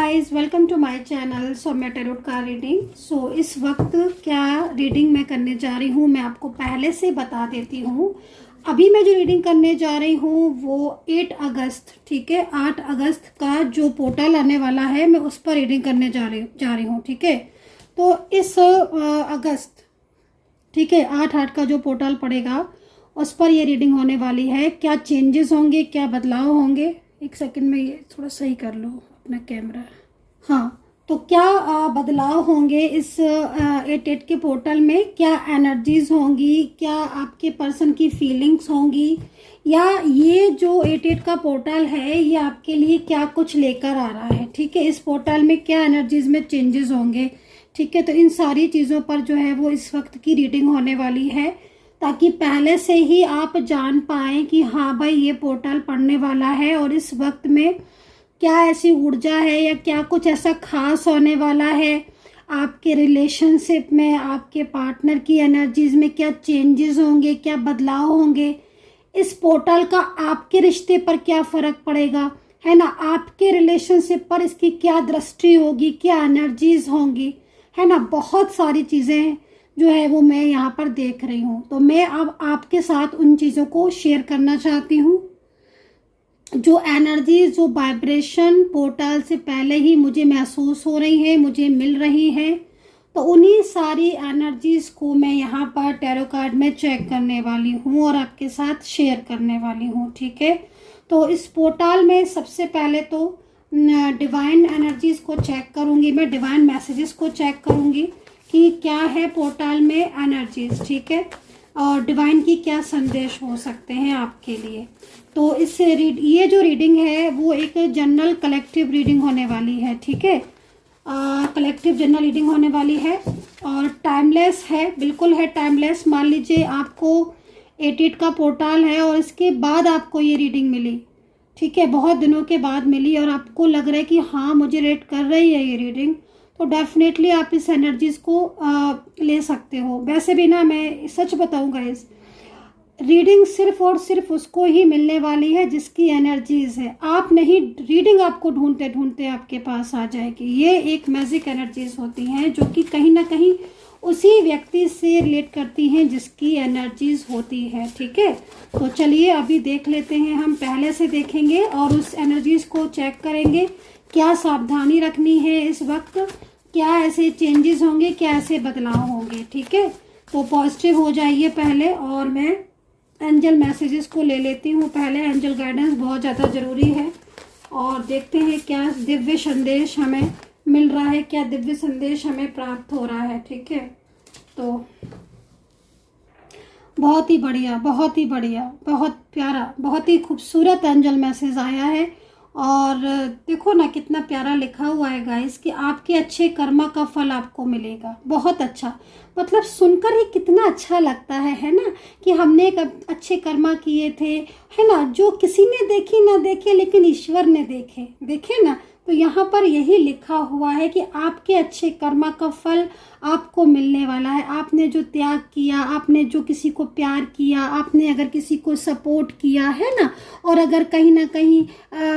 Guys, welcome to my channel Saumya tarot का reading. इस वक्त क्या रीडिंग मैं करने जा रही हूँ मैं आपको पहले से बता देती हूँ। अभी मैं जो रीडिंग करने जा रही हूँ वो 8 अगस्त, ठीक है, 8 अगस्त का जो पोर्टल आने वाला है मैं उस पर रीडिंग करने जा रही हूँ, ठीक है। तो इस अगस्त, ठीक है, 8/8 का जो पोर्टल पड़ेगा उस पर ये रीडिंग होने वाली है। क्या चेंजेस होंगे, क्या बदलाव होंगे, एक सेकंड में ये थोड़ा सही कर लो अपना कैमरा। हाँ, तो क्या बदलाव होंगे इस 8/8 के पोर्टल में, क्या एनर्जीज होंगी, क्या आपके पर्सन की फीलिंग्स होंगी, या ये जो 8/8 का पोर्टल है ये आपके लिए क्या कुछ लेकर आ रहा है, ठीक है। इस पोर्टल में क्या एनर्जीज में चेंजेस होंगे, ठीक है। तो इन सारी चीज़ों पर जो है वो इस वक्त की रीडिंग होने वाली है, ताकि पहले से ही आप जान पाएं कि हाँ भाई ये पोर्टल पड़ने वाला है और इस वक्त में क्या ऐसी ऊर्जा है या क्या कुछ ऐसा खास होने वाला है आपके रिलेशनशिप में, आपके पार्टनर की एनर्जीज में क्या चेंजेस होंगे, क्या बदलाव होंगे, इस पोर्टल का आपके रिश्ते पर क्या फर्क पड़ेगा, है ना, आपके रिलेशनशिप पर इसकी क्या दृष्टि होगी, क्या एनर्जीज होंगी, है ना। बहुत सारी चीज़ें जो है वो मैं यहाँ पर देख रही हूँ। तो मैं अब आपके साथ उन चीज़ों को शेयर करना चाहती हूँ। जो एनर्जी, जो वाइब्रेशन पोर्टल से पहले ही मुझे महसूस हो रही है, मुझे मिल रही है, तो उन्हीं सारी एनर्जीज को मैं यहाँ पर टैरो कार्ड में चेक करने वाली हूँ और आपके साथ शेयर करने वाली हूँ, ठीक है। तो इस पोर्टल में सबसे पहले तो डिवाइन एनर्जीज को चेक करूँगी, मैं डिवाइन मैसेजेस को चेक करूँगी कि क्या है पोर्टल में एनर्जीज, ठीक है, और डिवाइन की क्या संदेश हो सकते हैं आपके लिए। तो ये जो रीडिंग है वो एक जनरल कलेक्टिव रीडिंग होने वाली है, ठीक है। कलेक्टिव जनरल रीडिंग होने वाली है और टाइमलेस है, बिल्कुल है टाइमलेस। मान लीजिए आपको 8/8 का पोर्टल है और इसके बाद आपको ये रीडिंग मिली, ठीक है, बहुत दिनों के बाद मिली और आपको लग रहा है कि हाँ मुझे रेट कर रही है ये रीडिंग, तो डेफिनेटली आप इस एनर्जीज को ले सकते हो। वैसे भी ना, मैं सच बताऊंगा, इस रीडिंग सिर्फ और सिर्फ उसको ही मिलने वाली है जिसकी एनर्जीज है। आप नहीं, रीडिंग आपको ढूंढते ढूंढते आपके पास आ जाएगी। ये एक मैजिक एनर्जीज होती हैं जो कि कहीं ना कहीं उसी व्यक्ति से रिलेट करती हैं जिसकी एनर्जीज होती है, ठीक है। तो चलिए अभी देख लेते हैं, हम पहले से देखेंगे और उस एनर्जीज को चेक करेंगे। क्या सावधानी रखनी है इस वक्त, क्या ऐसे चेंजेस होंगे, क्या ऐसे बदलाव होंगे, ठीक है। तो पॉजिटिव हो जाइए पहले और मैं एंजल मैसेजेस को ले लेती हूँ पहले। एंजल गाइडेंस बहुत ज़्यादा ज़रूरी है और देखते हैं क्या दिव्य संदेश हमें मिल रहा है, क्या दिव्य संदेश हमें प्राप्त हो रहा है, ठीक है। तो बहुत ही बढ़िया, बहुत ही बढ़िया, बहुत प्यारा, बहुत ही खूबसूरत एंजल मैसेज आया है। और देखो ना कितना प्यारा लिखा हुआ है गाइस कि आपके अच्छे कर्मा का फल आपको मिलेगा। बहुत अच्छा, मतलब सुनकर ही कितना अच्छा लगता है ना, कि हमने एक अच्छे कर्मा किए थे, है ना, जो किसी ने देखी ना देखे लेकिन ईश्वर ने देखे, देखे ना। तो यहाँ पर यही लिखा हुआ है कि आपके अच्छे कर्मा का फल आपको मिलने वाला है। आपने जो त्याग किया, आपने जो किसी को प्यार किया, आपने अगर किसी को सपोर्ट किया, है ना, और अगर कहीं ना कहीं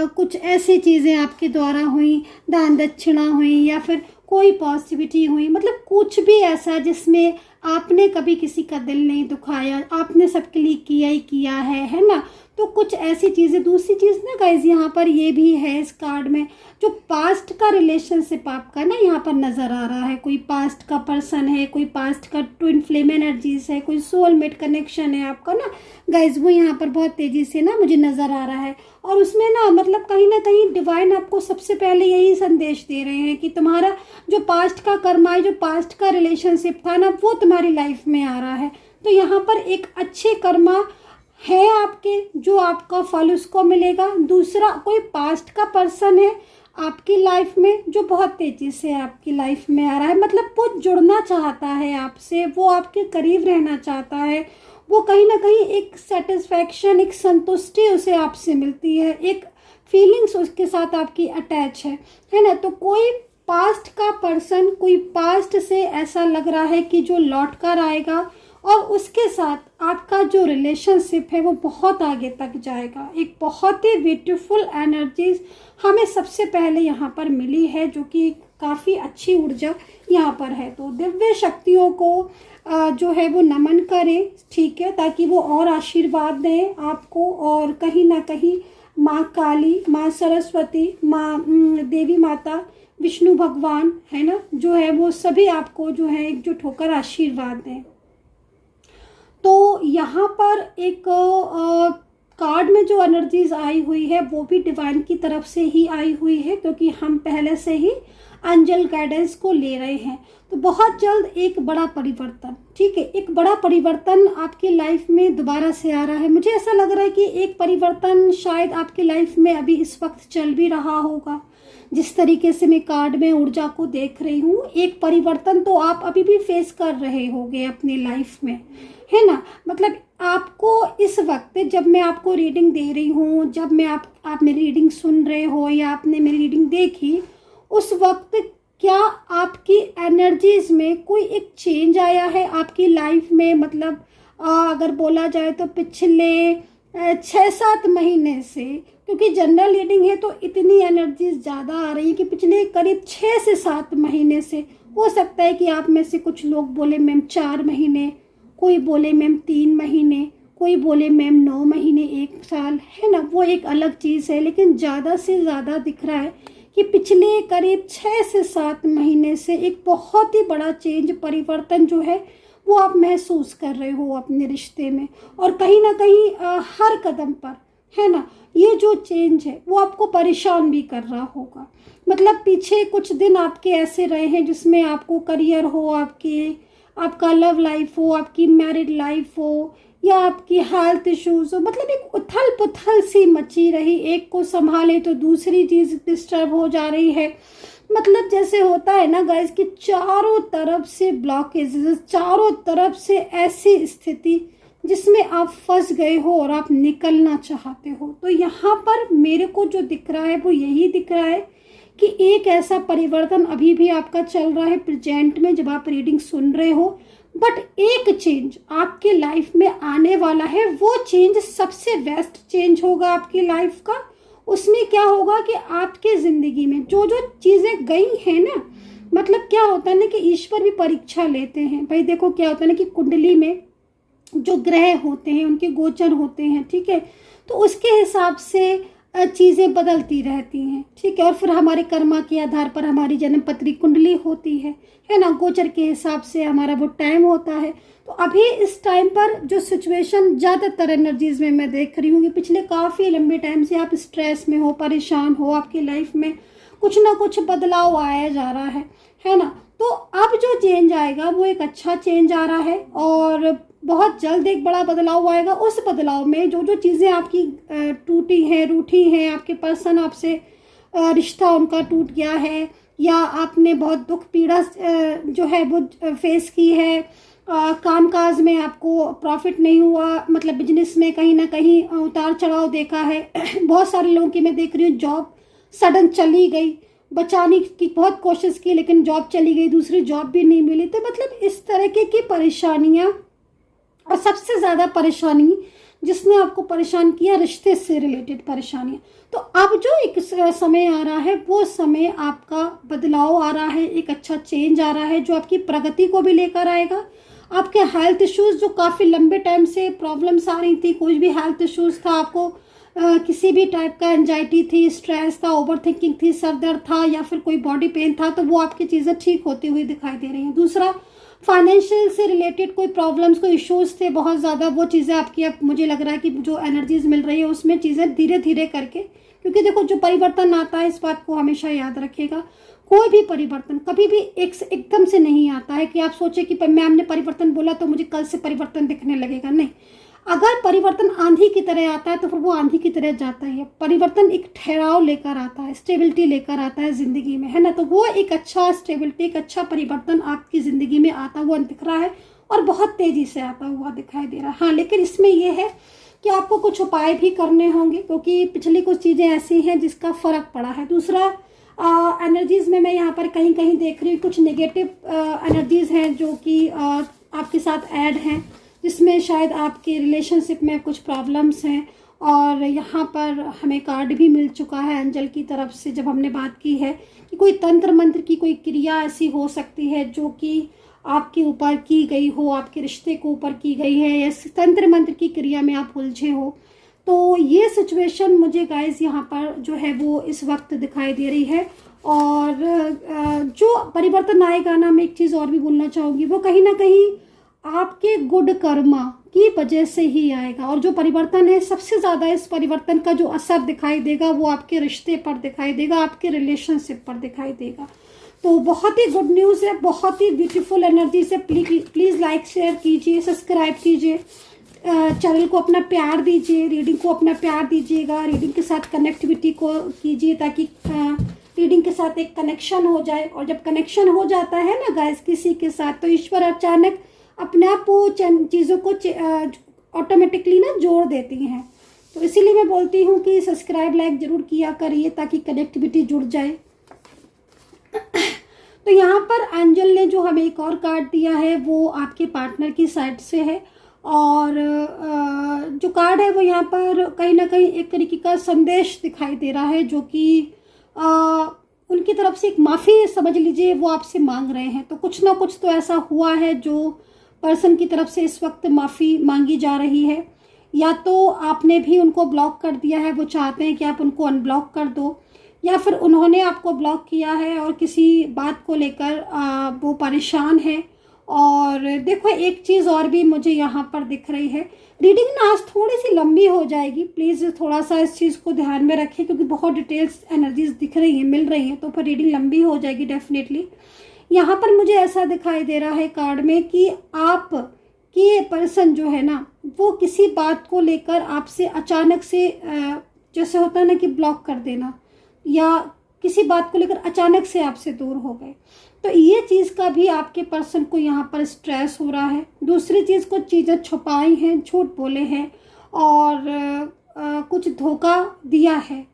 कुछ ऐसी चीज़ें आपके द्वारा हुई, दान दक्षिणा हुई या फिर कोई पॉजिटिविटी हुई, मतलब कुछ भी ऐसा जिसमें आपने कभी किसी का दिल नहीं दुखाया, आपने सबके लिए किया ही किया है ना। तो कुछ ऐसी चीज़ें। दूसरी चीज़ ना गाइज, यहाँ पर ये भी है इस कार्ड में, जो पास्ट का रिलेशनशिप आपका ना यहाँ पर नज़र आ रहा है। कोई पास्ट का पर्सन है, कोई पास्ट का ट्विन फ्लेम एनर्जीज है, कोई सोलमेट कनेक्शन है आपका ना गाइज, वो यहाँ पर बहुत तेज़ी से ना मुझे नज़र आ रहा है। और उसमें ना कहीं डिवाइन आपको सबसे पहले यही संदेश दे रहे हैं कि तुम्हारा जो पास्ट का कर्मा है, जो पास्ट का रिलेशनशिप था ना, वो तुम्हारी लाइफ में आ रहा है। तो यहाँ पर एक अच्छे कर्मा है आपके, जो आपका फल उसको मिलेगा। दूसरा, कोई पास्ट का पर्सन है आपकी लाइफ में जो बहुत तेजी से आपकी लाइफ में आ रहा है, मतलब वो जुड़ना चाहता है आपसे, वो आपके करीब रहना चाहता है, वो कहीं ना कहीं एक सेटिस्फैक्शन, एक संतुष्टि उसे आपसे मिलती है, एक फीलिंग्स उसके साथ आपकी अटैच है ना। तो कोई पास्ट का पर्सन, कोई पास्ट से ऐसा लग रहा है कि जो लौट कर आएगा और उसके साथ आपका जो रिलेशनशिप है वो बहुत आगे तक जाएगा। एक बहुत ही ब्यूटीफुल एनर्जीज हमें सबसे पहले यहाँ पर मिली है, जो कि काफ़ी अच्छी ऊर्जा यहाँ पर है। तो दिव्य शक्तियों को जो है वो नमन करें, ठीक है, ताकि वो और आशीर्वाद दें आपको। और कहीं ना कहीं माँ काली, माँ सरस्वती, माँ देवी माता, विष्णु भगवान है ना, जो है वो सभी आपको जो है एकजुट होकर आशीर्वाद दें। तो यहाँ पर एक कार्ड में जो एनर्जीज आई हुई है वो भी डिवाइन की तरफ से ही आई हुई है, क्योंकि हम पहले से ही एंजल गाइडेंस को ले रहे हैं। तो बहुत जल्द एक बड़ा परिवर्तन, ठीक है, एक बड़ा परिवर्तन आपकी लाइफ में दोबारा से आ रहा है। मुझे ऐसा लग रहा है कि एक परिवर्तन शायद आपकी लाइफ में अभी इस वक्त चल भी रहा होगा। जिस तरीके से मैं कार्ड में ऊर्जा को देख रही हूँ, एक परिवर्तन तो आप अभी भी फेस कर रहे होगे अपनी लाइफ में, है ना। मतलब आपको इस वक्त जब मैं आपको रीडिंग दे रही हूँ, जब मैं आप मेरी रीडिंग सुन रहे हो या आपने मेरी रीडिंग देखी, उस वक्त क्या आपकी एनर्जीज में कोई एक चेंज आया है आपकी लाइफ में। मतलब अगर बोला जाए तो पिछले 6-7 महीने से, क्योंकि जनरल रीडिंग है तो इतनी एनर्जीज ज़्यादा आ रही है कि पिछले करीब 6 से 7 महीने से, हो सकता है कि आप में से कुछ लोग बोले मैम 4 महीने, कोई बोले मैम 3 महीने, कोई बोले मैम 9 महीने, 1 साल, है ना, वो एक अलग चीज़ है। लेकिन ज़्यादा से ज़्यादा दिख रहा है कि पिछले करीब 6 से 7 महीने से एक बहुत ही बड़ा चेंज, परिवर्तन जो है वो आप महसूस कर रहे हो अपने रिश्ते में। और कहीं ना कहीं हर कदम पर, है ना, ये जो चेंज है वो आपको परेशान भी कर रहा होगा। मतलब पीछे कुछ दिन आपके ऐसे रहे हैं जिसमें आपको करियर हो, आपका लव लाइफ हो, आपकी मैरिड लाइफ हो, या आपकी हेल्थ इश्यूज हो। मतलब एक उथल पुथल सी मची रही, एक को संभाले तो दूसरी चीज डिस्टर्ब हो जा रही है। मतलब जैसे होता है ना गाइस कि चारों तरफ से ब्लॉकेजेस, चारों तरफ से ऐसी स्थिति जिसमें आप फंस गए हो और आप निकलना चाहते हो। तो यहाँ पर मेरे को जो दिख रहा है वो यही दिख रहा है कि एक ऐसा परिवर्तन अभी भी आपका चल रहा है प्रेजेंट में जब आप रीडिंग सुन रहे हो। बट एक चेंज आपके लाइफ में आने वाला है, वो चेंज सबसे बेस्ट चेंज होगा आपकी लाइफ का। उसमें क्या होगा कि आपके ज़िंदगी में जो जो चीज़ें गई हैं ना, मतलब क्या होता है ना कि ईश्वर भी परीक्षा लेते हैं। भाई देखो क्या होता है ना कि कुंडली में जो ग्रह होते हैं उनके गोचर होते हैं, ठीक है, तो उसके हिसाब से चीज़ें बदलती रहती हैं, ठीक है। और फिर हमारे कर्मा के आधार पर हमारी जन्म पत्री कुंडली होती है ना, गोचर के हिसाब से हमारा वो टाइम होता है। तो अभी इस टाइम पर जो सिचुएशन ज़्यादातर एनर्जीज में मैं देख रही हूँ कि पिछले काफ़ी लंबे टाइम से आप स्ट्रेस में हो, परेशान हो, आपकी लाइफ में कुछ ना कुछ बदलाव आया जा रहा है ना। तो अब जो चेंज आएगा वो एक अच्छा चेंज आ रहा है और बहुत जल्द एक बड़ा बदलाव आएगा। उस बदलाव में जो जो चीज़ें आपकी टूटी हैं, रूठी हैं, आपके पर्सन आपसे रिश्ता उनका टूट गया है, या आपने बहुत दुख पीड़ा जो है वो फेस की है, कामकाज में आपको प्रॉफिट नहीं हुआ, मतलब बिजनेस में कहीं ना कहीं उतार चढ़ाव देखा है। बहुत सारे लोगों की मैं देख रही हूँ जॉब सडन चली गई, बचाने की बहुत कोशिश की लेकिन जॉब चली गई, दूसरी जॉब भी नहीं मिली। तो मतलब इस तरह की परेशानियाँ, और सबसे ज़्यादा परेशानी जिसने आपको परेशान किया, रिश्ते से रिलेटेड परेशानियाँ। तो अब जो एक समय आ रहा है वो समय आपका बदलाव आ रहा है, एक अच्छा चेंज आ रहा है जो आपकी प्रगति को भी लेकर आएगा। आपके हेल्थ इश्यूज जो काफ़ी लंबे टाइम से प्रॉब्लम्स आ रही थी, कोई भी हेल्थ इश्यूज था, आपको किसी भी टाइप का एंजाइटी थी, स्ट्रेस था, ओवर थिंकिंग थी, सर दर्द था, या फिर कोई बॉडी पेन था, तो वो आपकी चीज़ें ठीक होती हुई दिखाई दे रही हैं। दूसरा, फाइनेंशियल से रिलेटेड कोई प्रॉब्लम्स, कोई इश्यूज थे बहुत ज़्यादा, वो चीज़ें आपकी अब मुझे लग रहा है कि जो एनर्जीज मिल रही है उसमें चीज़ें धीरे धीरे करके, क्योंकि देखो जो परिवर्तन आता है, इस बात को हमेशा याद रखिएगा, कोई भी परिवर्तन कभी भी एकदम से नहीं आता है कि आप सोचे कि मैम ने परिवर्तन बोला तो मुझे कल से परिवर्तन दिखने लगेगा। नहीं, अगर परिवर्तन आंधी की तरह आता है तो फिर वो आंधी की तरह जाता ही है। परिवर्तन एक ठहराव लेकर आता है, स्टेबिलिटी लेकर आता है ज़िंदगी में, है ना। तो वो एक अच्छा स्टेबिलिटी, एक अच्छा परिवर्तन आपकी ज़िंदगी में आता हुआ दिख रहा है और बहुत तेज़ी से आता हुआ दिखाई दे रहा है। हाँ, लेकिन इसमें यह है कि आपको कुछ उपाय भी करने होंगे, क्योंकि पिछली कुछ चीज़ें ऐसी हैं जिसका फ़र्क पड़ा है। दूसरा, एनर्जीज़ में मैं यहाँ पर कहीं कहीं देख रही हूँ कुछ नेगेटिव एनर्जीज़ हैं जो कि आपके साथ ऐड हैं, जिसमें शायद आपके रिलेशनशिप में कुछ प्रॉब्लम्स हैं। और यहाँ पर हमें कार्ड भी मिल चुका है एंजल की तरफ से, जब हमने बात की है कि कोई तंत्र मंत्र की कोई क्रिया ऐसी हो सकती है जो कि आपके ऊपर की गई हो, आपके रिश्ते के ऊपर की गई है, या तंत्र मंत्र की क्रिया में आप उलझे हो। तो ये सिचुएशन मुझे गाइस यहाँ पर जो है वो इस वक्त दिखाई दे रही है। और जो परिवर्तन आएगा ना, मैं एक चीज़ और भी बोलना चाहूँगी, वो कहीं ना कहीं आपके गुड कर्मा की वजह से ही आएगा। और जो परिवर्तन है, सबसे ज़्यादा इस परिवर्तन का जो असर दिखाई देगा वो आपके रिश्ते पर दिखाई देगा, आपके रिलेशनशिप पर दिखाई देगा। तो बहुत ही गुड न्यूज़ है, बहुत ही ब्यूटीफुल एनर्जी से। प्लीज़ लाइक शेयर कीजिए, सब्सक्राइब कीजिए, चैनल को अपना प्यार दीजिए, रीडिंग को अपना प्यार दीजिएगा, रीडिंग के साथ कनेक्टिविटी को कीजिए, ताकि रीडिंग के साथ एक कनेक्शन हो जाए। और जब कनेक्शन हो जाता है ना गाइस किसी के साथ, तो ईश्वर अचानक अपने आप वो चीज़ों को ऑटोमेटिकली ना जोड़ देती हैं। तो इसीलिए मैं बोलती हूँ कि सब्सक्राइब लाइक ज़रूर किया करिए, ताकि कनेक्टिविटी जुड़ जाए। तो यहाँ पर एंजल ने जो हमें एक और कार्ड दिया है वो आपके पार्टनर की साइड से है। और जो कार्ड है वो यहाँ पर कहीं ना कहीं एक तरीके का संदेश दिखाई दे रहा है, जो कि उनकी तरफ से एक माफ़ी समझ लीजिए वो आपसे मांग रहे हैं। तो कुछ ना कुछ तो ऐसा हुआ है जो पर्सन की तरफ से इस वक्त माफ़ी मांगी जा रही है। या तो आपने भी उनको ब्लॉक कर दिया है, वो चाहते हैं कि आप उनको अनब्लॉक कर दो, या फिर उन्होंने आपको ब्लॉक किया है और किसी बात को लेकर वो परेशान है। और देखो एक चीज़ और भी मुझे यहाँ पर दिख रही है, रीडिंग ना आज थोड़ी सी लंबी हो जाएगी, प्लीज़ थोड़ा सा इस चीज़ को ध्यान में रखें, क्योंकि बहुत डिटेल्स एनर्जीज दिख रही हैं, मिल रही हैं, तो फिर रीडिंग लंबी हो जाएगी डेफिनेटली। यहाँ पर मुझे ऐसा दिखाई दे रहा है कार्ड में कि आप कि पर्सन जो है ना, वो किसी बात को लेकर आपसे अचानक से जैसे होता है ना कि ब्लॉक कर देना, या किसी बात को लेकर अचानक से आपसे दूर हो गए। तो ये चीज़ का भी आपके पर्सन को यहाँ पर स्ट्रेस हो रहा है। दूसरी चीज़, कुछ चीज़ें छुपाई हैं, झूठ बोले हैं, और कुछ धोखा दिया है।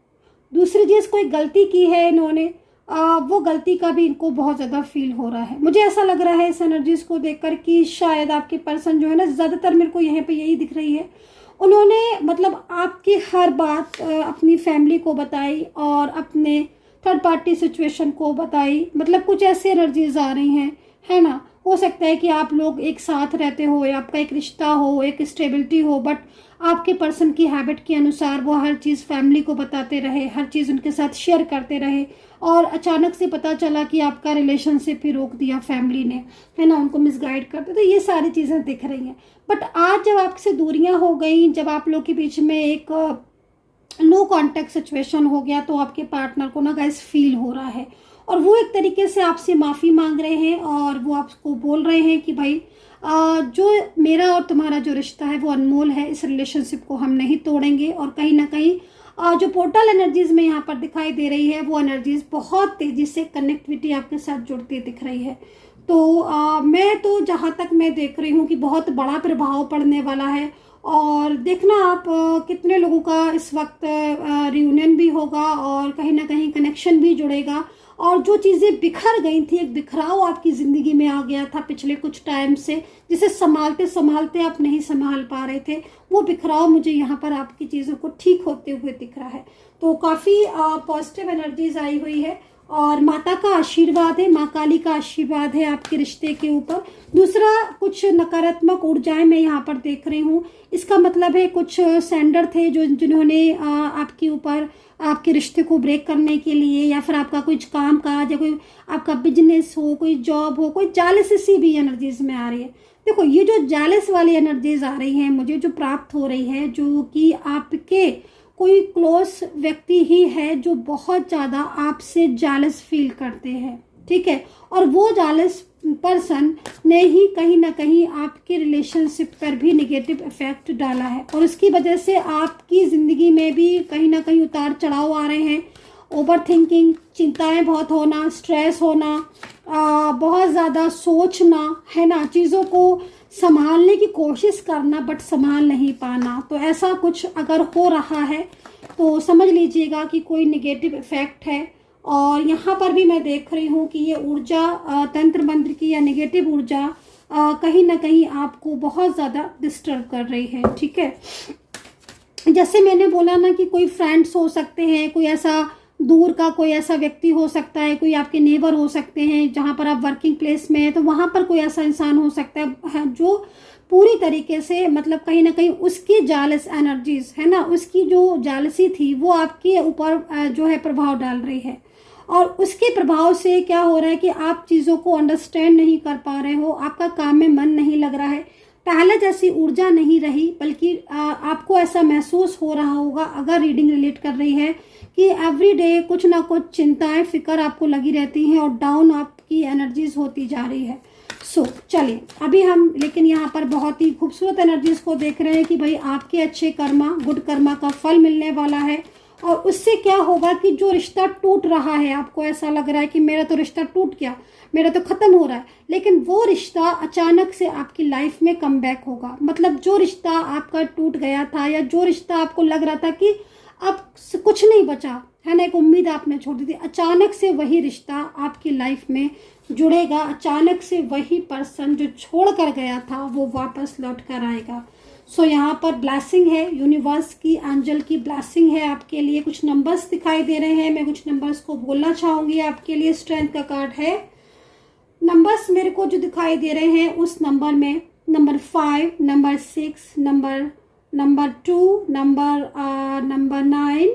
दूसरी चीज़, कोई गलती की है इन्होंने, वो गलती का भी इनको बहुत ज़्यादा फील हो रहा है। मुझे ऐसा लग रहा है इस एनर्जीज को देखकर कि शायद आपके पर्सन जो है ना, ज़्यादातर मेरे को यहाँ पे यही दिख रही है, उन्होंने मतलब आपकी हर बात अपनी फैमिली को बताई और अपने थर्ड पार्टी सिचुएशन को बताई। मतलब कुछ ऐसी एनर्जीज आ रही हैं, है ना। हो सकता है कि आप लोग एक साथ रहते हो, या आपका एक रिश्ता हो, एक स्टेबिलिटी हो, बट आपके पर्सन की हैबिट के अनुसार वो हर चीज़ फैमिली को बताते रहे, हर चीज़ उनके साथ शेयर करते रहे, और अचानक से पता चला कि आपका रिलेशनशिप ही रोक दिया फैमिली ने, है ना, उनको मिसगाइड करते। तो ये सारी चीज़ें दिख रही हैं। बट आज जब आपसे दूरियां हो गई, जब आप लोग के बीच में एक नो कॉन्टैक्ट सिचुएशन हो गया, तो आपके पार्टनर को ना गाइस फील हो रहा है, और वो एक तरीके से आपसे माफ़ी मांग रहे हैं, और वो आपको बोल रहे हैं कि भाई जो मेरा और तुम्हारा जो रिश्ता है वो अनमोल है, इस रिलेशनशिप को हम नहीं तोड़ेंगे। और कहीं ना कहीं जो पोर्टल एनर्जीज में यहाँ पर दिखाई दे रही है, वो एनर्जीज बहुत तेज़ी से कनेक्टिविटी आपके साथ जुड़ती दिख रही है। तो मैं तो जहाँ तक मैं देख रही हूँ कि बहुत बड़ा प्रभाव पड़ने वाला है। और देखना आप कितने लोगों का इस वक्त रियूनियन भी होगा, और कहीं ना कहीं कनेक्शन भी जुड़ेगा। और जो चीज़ें बिखर गई थी, एक बिखराव आपकी ज़िंदगी में आ गया था पिछले कुछ टाइम से, जिसे संभालते संभालते आप नहीं संभाल पा रहे थे, वो बिखराव मुझे यहाँ पर आपकी चीज़ों को ठीक होते हुए दिख रहा है। तो काफ़ी पॉजिटिव एनर्जीज आई हुई है, और माता का आशीर्वाद है, माँ काली का आशीर्वाद है आपके रिश्ते के ऊपर। दूसरा, कुछ नकारात्मक ऊर्जाएं मैं यहाँ पर देख रही हूँ। इसका मतलब है कुछ सेंडर थे जिन्होंने आपके ऊपर आपके रिश्ते को ब्रेक करने के लिए, या फिर आपका कुछ काम काज, या कोई आपका बिजनेस हो, कोई जॉब हो, कोई जालसी भी एनर्जीज में आ रही है। देखो ये जो जालस वाली एनर्जीज आ रही हैं मुझे, जो प्राप्त हो रही है, जो कि आपके कोई क्लोज व्यक्ति ही है जो बहुत ज़्यादा आपसे जालस फील करते हैं, ठीक है। और वो जालस पर्सन ने ही कहीं ना कहीं आपके रिलेशनशिप पर भी नेगेटिव इफेक्ट डाला है, और उसकी वजह से आपकी ज़िंदगी में भी कहीं ना कहीं उतार चढ़ाव आ रहे हैं। ओवर थिंकिंग, चिंताएं बहुत होना, स्ट्रेस होना, बहुत ज़्यादा सोचना, है ना, चीज़ों को संभालने की कोशिश करना बट संभाल नहीं पाना। तो ऐसा कुछ अगर हो रहा है तो समझ लीजिएगा कि कोई नेगेटिव इफेक्ट है। और यहाँ पर भी मैं देख रही हूँ कि ये ऊर्जा तंत्र मंत्र की या नेगेटिव ऊर्जा कहीं ना कहीं आपको बहुत ज़्यादा डिस्टर्ब कर रही है। ठीक है, जैसे मैंने बोला ना कि कोई फ्रेंड्स हो सकते हैं, कोई ऐसा दूर का कोई ऐसा व्यक्ति हो सकता है, कोई आपके नेबर हो सकते हैं जहाँ पर आप वर्किंग प्लेस में हैं, तो वहाँ पर कोई ऐसा इंसान हो सकता है जो पूरी तरीके से मतलब कहीं ना कहीं उसकी जालस एनर्जीज है ना, उसकी जो जालसी थी वो आपके ऊपर जो है प्रभाव डाल रही है। और उसके प्रभाव से क्या हो रहा है कि आप चीज़ों को अंडरस्टैंड नहीं कर पा रहे हो, आपका काम में मन नहीं लग रहा है, पहले जैसी ऊर्जा नहीं रही, बल्कि आपको ऐसा महसूस हो रहा होगा अगर रीडिंग रिलेट कर रही है कि एवरी डे कुछ ना कुछ चिंताएं फिक्र आपको लगी रहती हैं और डाउन आपकी एनर्जीज होती जा रही है। चलिए अभी हम लेकिन यहाँ पर बहुत ही खूबसूरत एनर्जीज को देख रहे हैं कि भाई आपके अच्छे कर्मा, गुड कर्मा का फल मिलने वाला है। और उससे क्या होगा कि जो रिश्ता टूट रहा है, आपको ऐसा लग रहा है कि मेरा तो रिश्ता टूट गया, मेरा तो खत्म हो रहा है, लेकिन वो रिश्ता अचानक से आपकी लाइफ में कम बैक होगा। मतलब जो रिश्ता आपका टूट गया था या जो रिश्ता आपको लग रहा था कि अब कुछ नहीं बचा है ना, एक उम्मीद आपने छोड़ दी थी, अचानक से वही रिश्ता आपकी लाइफ में जुड़ेगा। अचानक से वही पर्सन जो छोड़ कर गया था वो वापस लौट कर आएगा। यहाँ पर ब्लेसिंग है, यूनिवर्स की, एंजल की ब्लेसिंग है आपके लिए। कुछ नंबर्स दिखाई दे रहे हैं, मैं कुछ नंबर्स को बोलना चाहूंगी आपके लिए। स्ट्रेंथ का कार्ड है। नंबर्स मेरे को जो दिखाई दे रहे हैं उस नंबर में number 5, number 6, number 2, number 9,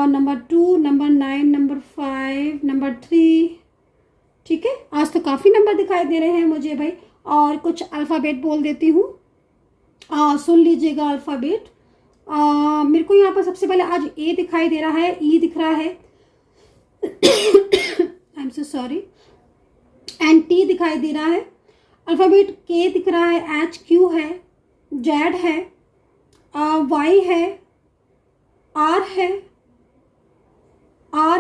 number 2, number 9, number 5, number 3। ठीक है, आज तो काफ़ी नंबर दिखाई दे रहे हैं मुझे भाई। और कुछ अल्फ़ाबेट बोल देती हूँ, सुन लीजिएगा अल्फ़ाबेट। मेरे को यहाँ पर सबसे पहले आज ए दिखाई दे रहा है, ई दिख रहा है, I am so sorry, and T दिखाई दे रहा है। अल्फ़ाबेट के दिख रहा है, एच, क्यू है, जेड है, वाई है, आर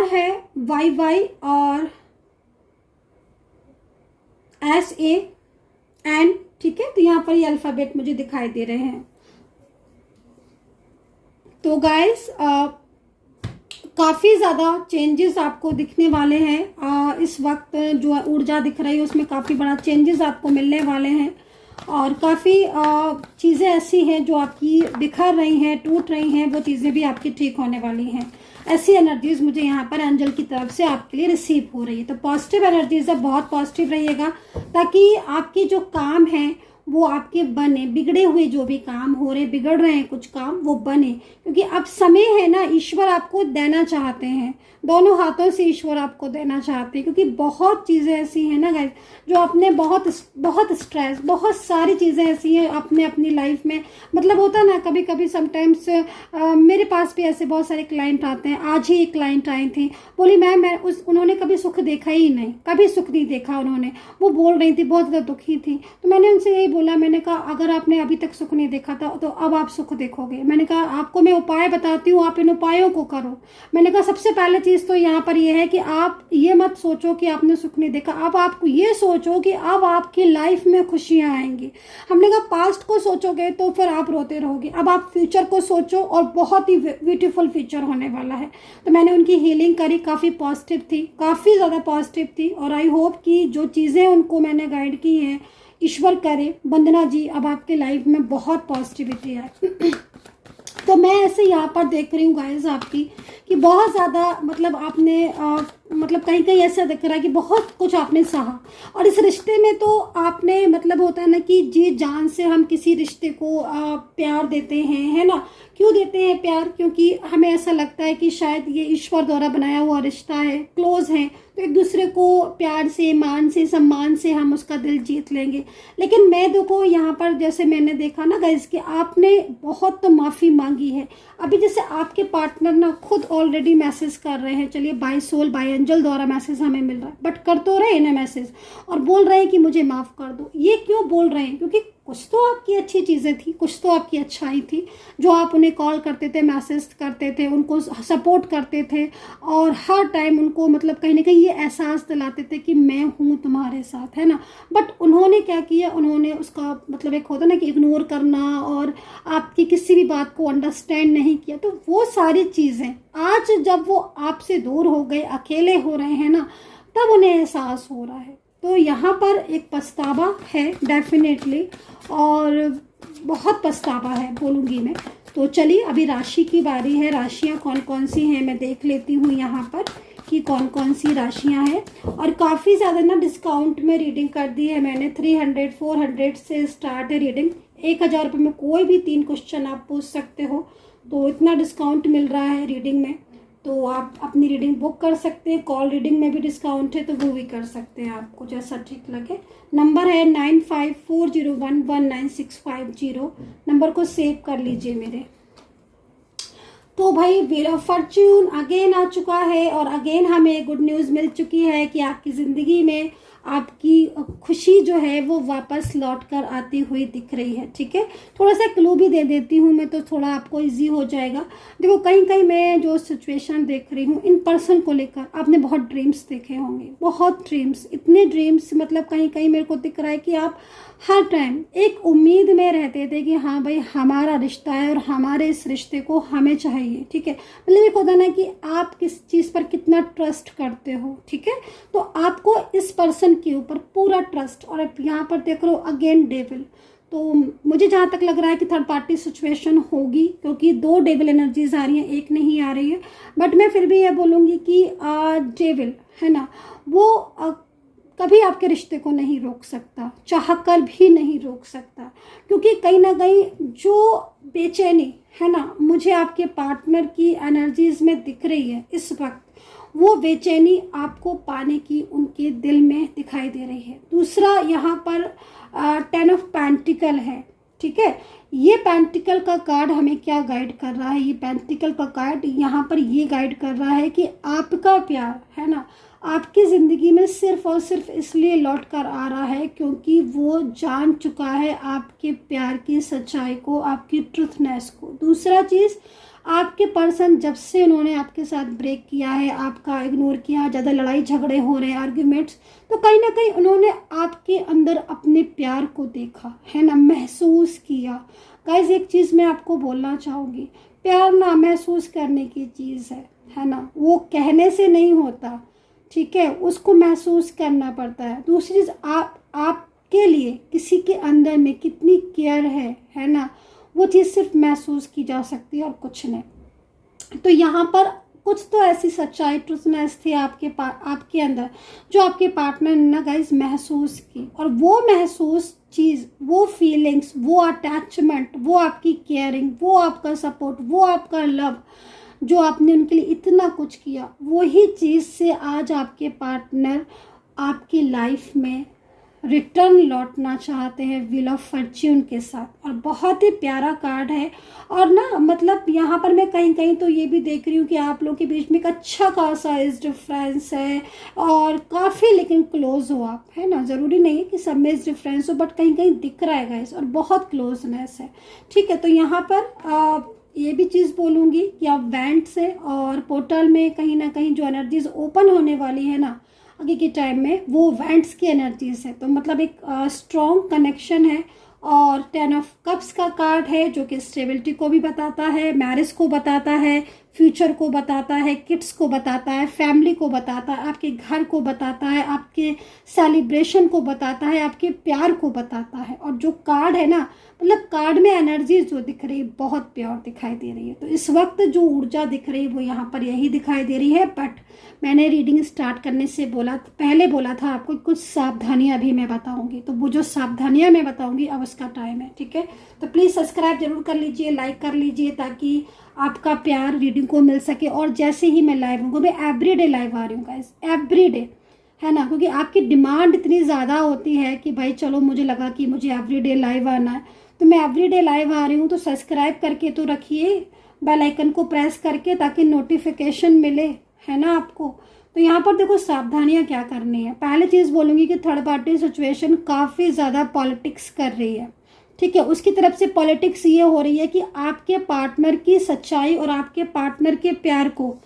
है, वाई और एस, ए, एन। ठीक है, तो यहाँ पर ये अल्फ़ाबेट मुझे दिखाई दे रहे हैं। तो गाइस काफ़ी ज़्यादा चेंजेस आपको दिखने वाले हैं। इस वक्त जो ऊर्जा दिख रही है उसमें काफ़ी बड़ा चेंजेस आपको मिलने वाले हैं। और काफ़ी चीज़ें ऐसी हैं जो आपकी बिखर रही हैं, टूट रही हैं, वो चीज़ें भी आपकी ठीक होने वाली हैं। ऐसी एनर्जीज मुझे यहाँ पर एंजल की तरफ से आपके लिए रिसीव हो रही है। तो पॉजिटिव एनर्जीज है, बहुत पॉजिटिव रहिएगा ताकि आपके जो काम हैं वो आपके बने। बिगड़े हुए जो भी काम हो रहे, बिगड़ रहे हैं कुछ काम, वो बने, क्योंकि अब समय है ना, ईश्वर आपको देना चाहते हैं, दोनों हाथों से ईश्वर आपको देना चाहते हैं। क्योंकि बहुत चीज़ें ऐसी हैं ना गाइस जो अपने बहुत स्ट्रेस, बहुत सारी चीज़ें ऐसी हैं अपने अपनी लाइफ में। मतलब होता ना कभी कभी समटाइम्स, मेरे पास भी ऐसे बहुत सारे क्लाइंट आते हैं। आज ही एक क्लाइंट आई थी, बोली मैम मैं उन्होंने कभी सुख देखा ही नहीं, कभी सुख नहीं देखा उन्होंने। वो बोल रही थी, बहुत ज़्यादा दुखी थी। तो मैंने उनसे यही बोला, मैंने कहा अगर आपने अभी तक सुख नहीं देखा था तो अब आप सुख देखोगे। मैंने कहा आपको मैं उपाय बताती हूँ, आप इन उपायों को करो। मैंने कहा सबसे पहले चीज़ तो यहाँ पर यह है कि आप ये मत सोचो कि आपने सुख नहीं देखा, अब आपको ये सोचो कि अब आपकी लाइफ में खुशियाँ आएंगी। हमने कहा पास्ट को सोचोगे तो फिर आप रोते रहोगे, अब आप फ्यूचर को सोचो और बहुत ही ब्यूटीफुल फ्यूचर होने वाला है। तो मैंने उनकी हीलिंग करी, काफ़ी पॉजिटिव थी, काफ़ी ज़्यादा पॉजिटिव थी। और आई होप कि जो चीज़ें उनको मैंने गाइड की हैं, ईश्वर करे वंदना जी अब आपके लाइफ में बहुत पॉजिटिविटी है। तो मैं ऐसे यहाँ पर देख रही हूँ गाइस आपकी कि बहुत ज़्यादा मतलब आपने मतलब कहीं कहीं ऐसा दिख रहा है कि बहुत कुछ आपने सहा। और इस रिश्ते में तो आपने मतलब होता है ना कि जी जान से हम किसी रिश्ते को प्यार देते हैं, है ना। क्यों देते हैं प्यार? क्योंकि हमें ऐसा लगता है कि शायद ये ईश्वर द्वारा बनाया हुआ रिश्ता है, क्लोज है, तो एक दूसरे को प्यार से, मान से, सम्मान से हम उसका दिल जीत लेंगे। लेकिन मैं देखो यहाँ पर जैसे मैंने देखा ना गाइस कि आपने बहुत तो माफ़ी मांगी है। अभी जैसे आपके पार्टनर ना खुद ऑलरेडी मैसेज कर रहे हैं, चलिए बाय सोल बाय एंजल द्वारा मैसेज हमें मिल रहा है, बट कर तो रहे हैं ना मैसेज, और बोल रहे हैं कि मुझे माफ़ कर दो। ये क्यों बोल रहे हैं? क्योंकि कुछ तो आपकी अच्छी चीज़ें थी, कुछ तो आपकी अच्छाई थी, जो आप उन्हें कॉल करते थे, मैसेज करते थे, उनको सपोर्ट करते थे और हर टाइम उनको मतलब कहीं ना कहीं ये एहसास दिलाते थे कि मैं हूँ तुम्हारे साथ, है ना। बट उन्होंने क्या किया, उन्होंने उसका मतलब एक होता ना कि इग्नोर करना और आपकी किसी भी बात को अंडरस्टैंड नहीं किया। तो वो सारी चीज़ें आज जब वो आपसे दूर हो गए, अकेले हो रहे हैं ना, तब उन्हें एहसास हो रहा है। तो यहाँ पर एक पछतावा है डेफिनेटली, और बहुत पछतावा है बोलूँगी मैं। तो चलिए अभी राशि की बारी है। राशियाँ कौन कौन सी हैं मैं देख लेती हूँ यहाँ पर कि कौन कौन सी राशियाँ हैं। और काफ़ी ज़्यादा ना डिस्काउंट में रीडिंग कर दी है मैंने। 300 400 से स्टार्ट है रीडिंग। 1000 रुपये में कोई भी 3 क्वेश्चन आप पूछ सकते हो। तो इतना डिस्काउंट मिल रहा है रीडिंग में, तो आप अपनी रीडिंग बुक कर सकते हैं। कॉल रीडिंग में भी डिस्काउंट है तो वो भी कर सकते हैं, आपको जैसा ठीक लगे। नंबर है 9540119650। नंबर को सेव कर लीजिए मेरे। तो भाई व्हील ऑफ फॉर्च्यून अगेन आ चुका है, और अगेन हमें गुड न्यूज़ मिल चुकी है कि आपकी ज़िंदगी में आपकी खुशी जो है वो वापस लौट कर आती हुई दिख रही है। ठीक है, थोड़ा सा क्लू भी दे देती हूँ मैं, तो थोड़ा आपको इजी हो जाएगा। देखो कहीं कहीं मैं जो सिचुएशन देख रही हूँ इन पर्सन को लेकर, आपने बहुत ड्रीम्स देखे होंगे, बहुत ड्रीम्स, इतने ड्रीम्स, मतलब कहीं कहीं मेरे को दिख रहा है कि आप हर टाइम एक उम्मीद में रहते थे कि हाँ भाई हमारा रिश्ता है और हमारे इस रिश्ते को हमें चाहिए। ठीक है, मतलब एक होता ना कि आप किस चीज़ पर कितना ट्रस्ट करते हो। ठीक है, तो आपको इस पर्सन के ऊपर पूरा ट्रस्ट, और अब यहाँ पर देख लो अगेन डेविल। तो मुझे जहाँ तक लग रहा है कि थर्ड पार्टी सिचुएशन होगी, क्योंकि 2 डेविल एनर्जीज आ रही हैं, एक नहीं आ रही है। बट मैं फिर भी ये बोलूँगी कि डेविल है ना, वो कभी आपके रिश्ते को नहीं रोक सकता, चाहकर भी नहीं रोक सकता, क्योंकि कहीं ना कहीं जो बेचैनी है ना मुझे आपके पार्टनर की एनर्जीज में दिख रही है इस वक्त, वो बेचैनी आपको पाने की उनके दिल में दिखाई दे रही है। दूसरा यहाँ पर 10 ऑफ पेंटिकल है। ठीक है, ये पेंटिकल का कार्ड हमें क्या गाइड कर रहा है? ये पेंटिकल का कार्ड यहाँ पर ये गाइड कर रहा है कि आपका प्यार है ना आपकी ज़िंदगी में सिर्फ और सिर्फ इसलिए लौट कर आ रहा है क्योंकि वो जान चुका है आपके प्यार की सच्चाई को, आपकी ट्रुथनेस को। दूसरा चीज़, आपके पर्सन जब से उन्होंने आपके साथ ब्रेक किया है, आपका इग्नोर किया, ज़्यादा लड़ाई झगड़े हो रहे हैं, आर्ग्यूमेंट्स, तो कहीं ना कहीं उन्होंने आपके अंदर अपने प्यार को देखा है ना, महसूस किया। गाइस एक चीज़ मैं आपको बोलना चाहूँगी, प्यार ना महसूस करने की चीज़ है ना, वो कहने से नहीं होता। ठीक है, उसको महसूस करना पड़ता है। दूसरी चीज़, आपके लिए किसी के अंदर में कितनी केयर है ना, वो चीज़ सिर्फ महसूस की जा सकती है और कुछ नहीं। तो यहाँ पर कुछ तो ऐसी सच्चाई, ट्रूथनेस थी आपके अंदर जो आपके पार्टनर ने ना गाइस महसूस की, और वो महसूस चीज़, वो फीलिंग्स, वो अटैचमेंट, वो आपकी केयरिंग, वो आपका सपोर्ट, वो आपका लव जो आपने उनके लिए इतना कुछ किया, वही चीज़ से आज आपके पार्टनर आपकी लाइफ में रिटर्न लौटना चाहते हैं व्हील ऑफ फॉर्च्यून के साथ। और बहुत ही प्यारा कार्ड है। और ना मतलब यहाँ पर मैं कहीं कहीं तो ये भी देख रही हूँ कि आप लोगों के बीच में एक अच्छा खासा एज डिफरेंस है, और काफ़ी लेकिन क्लोज हो आप, है ना, ज़रूरी नहीं है कि सब में एज डिफरेंस हो, बट कहीं कहीं दिख रहा है गाइस, और बहुत क्लोजनेस है। ठीक है, तो यहाँ पर ये भी चीज़ बोलूँगी कि आप वेंट से और पोर्टल में कहीं ना कहीं जो एनर्जीज ओपन होने वाली है ना आगे के टाइम में, वो वेंट्स की एनर्जीज है। तो मतलब एक स्ट्रॉन्ग कनेक्शन है। और 10 ऑफ कप्स का कार्ड है जो कि स्टेबिलिटी को भी बताता है, मैरिज को बताता है, फ्यूचर को बताता है, किड्स को बताता है, फैमिली को बताता है, आपके घर को बताता है, आपके सेलिब्रेशन को बताता है, आपके प्यार को बताता है। और जो कार्ड है ना, मतलब कार्ड में एनर्जी जो दिख रही है बहुत प्योर दिखाई दे रही है। तो इस वक्त जो ऊर्जा दिख रही है वो यहाँ पर यही दिखाई दे रही है। बट मैंने रीडिंग स्टार्ट करने से पहले बोला था आपको कुछ सावधानियां भी मैं बताऊंगी, तो वो जो सावधानियां मैं बताऊंगी अब उसका टाइम है। ठीक है, तो प्लीज़ सब्सक्राइब जरूर कर लीजिए, लाइक कर लीजिए, ताकि आपका प्यार रीडिंग को मिल सके। और जैसे ही मैं लाइव हूँ, मैं एवरीडे लाइव आ रही हूँ गाइस, एवरीडे, है ना, क्योंकि आपकी डिमांड इतनी ज़्यादा होती है कि भाई चलो मुझे लगा कि मुझे एवरीडे लाइव आना है, तो मैं एवरीडे लाइव आ रही हूँ। तो सब्सक्राइब करके तो रखिए, बेल आइकन को प्रेस करके, ताकि नोटिफिकेशन मिले, है ना आपको। तो यहाँ पर देखो सावधानियाँ क्या करनी है। पहले चीज़ बोलूँगी कि थर्ड पार्टी सिचुएशन काफ़ी ज़्यादा पॉलिटिक्स कर रही है। ठीक है, उसकी तरफ से पॉलिटिक्स ये हो रही है कि आपके पार्टनर की सच्चाई और आपके पार्टनर के प्यार को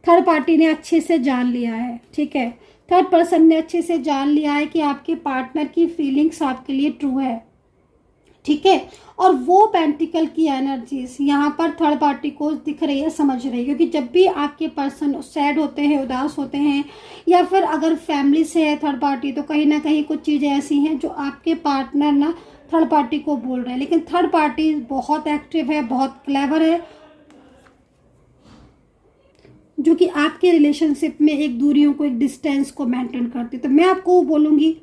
थर्ड पार्टी ने अच्छे से जान लिया है। ठीक है, थर्ड पर्सन ने अच्छे से जान लिया है कि आपके पार्टनर की फीलिंग्स आपके लिए ट्रू है। ठीक है। और वो पेंटिकल की एनर्जीज यहाँ पर थर्ड पार्टी को दिख रही है, समझ रही है, क्योंकि जब भी आपके पर्सन सैड होते हैं, उदास होते हैं, या फिर अगर फैमिली से है थर्ड पार्टी, तो कहीं ना कहीं कुछ चीज़ें ऐसी हैं जो आपके पार्टनर ना थर्ड पार्टी को बोल रहे हैं। लेकिन थर्ड पार्टी बहुत एक्टिव है, बहुत क्लेवर है, जो कि आपके रिलेशनशिप में एक दूरियों को, एक डिस्टेंस को मेंटेन करती है। तो मैं आपको बोलूँगी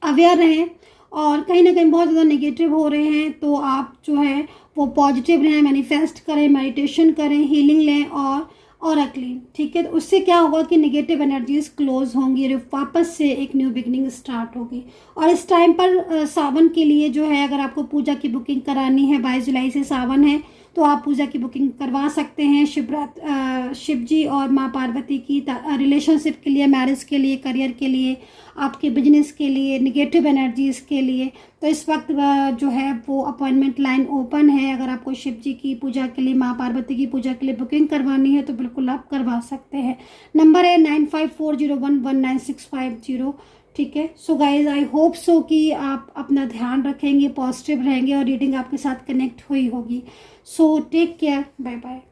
अवेयर रहें, और कहीं ना कहीं बहुत ज़्यादा नेगेटिव हो रहे हैं तो आप जो है वो पॉजिटिव रहें, मैनिफेस्ट करें, मेडिटेशन करें, हीलिंग लें और अक्लीन, ठीक है। तो उससे क्या होगा कि नेगेटिव एनर्जीज क्लोज होंगी और वापस से एक न्यू बिगनिंग स्टार्ट होगी। और इस टाइम पर सावन के लिए जो है, अगर आपको पूजा की बुकिंग करानी है, 22 जुलाई से सावन है, तो आप पूजा की बुकिंग करवा सकते हैं। शिव जी और माँ पार्वती की रिलेशनशिप के लिए, मैरिज के लिए, करियर के लिए, आपके बिजनेस के लिए, नेगेटिव एनर्जीज के लिए। तो इस वक्त जो है वो अपॉइंटमेंट लाइन ओपन है। अगर आपको शिव जी की पूजा के लिए, माँ पार्वती की पूजा के लिए बुकिंग करवानी है तो बिल्कुल आप करवा सकते हैं। नंबर है 9540119650, ठीक है। So guys, I hope so कि आप अपना ध्यान रखेंगे, पॉजिटिव रहेंगे और रीडिंग आपके साथ कनेक्ट हुई होगी। So take care, bye bye.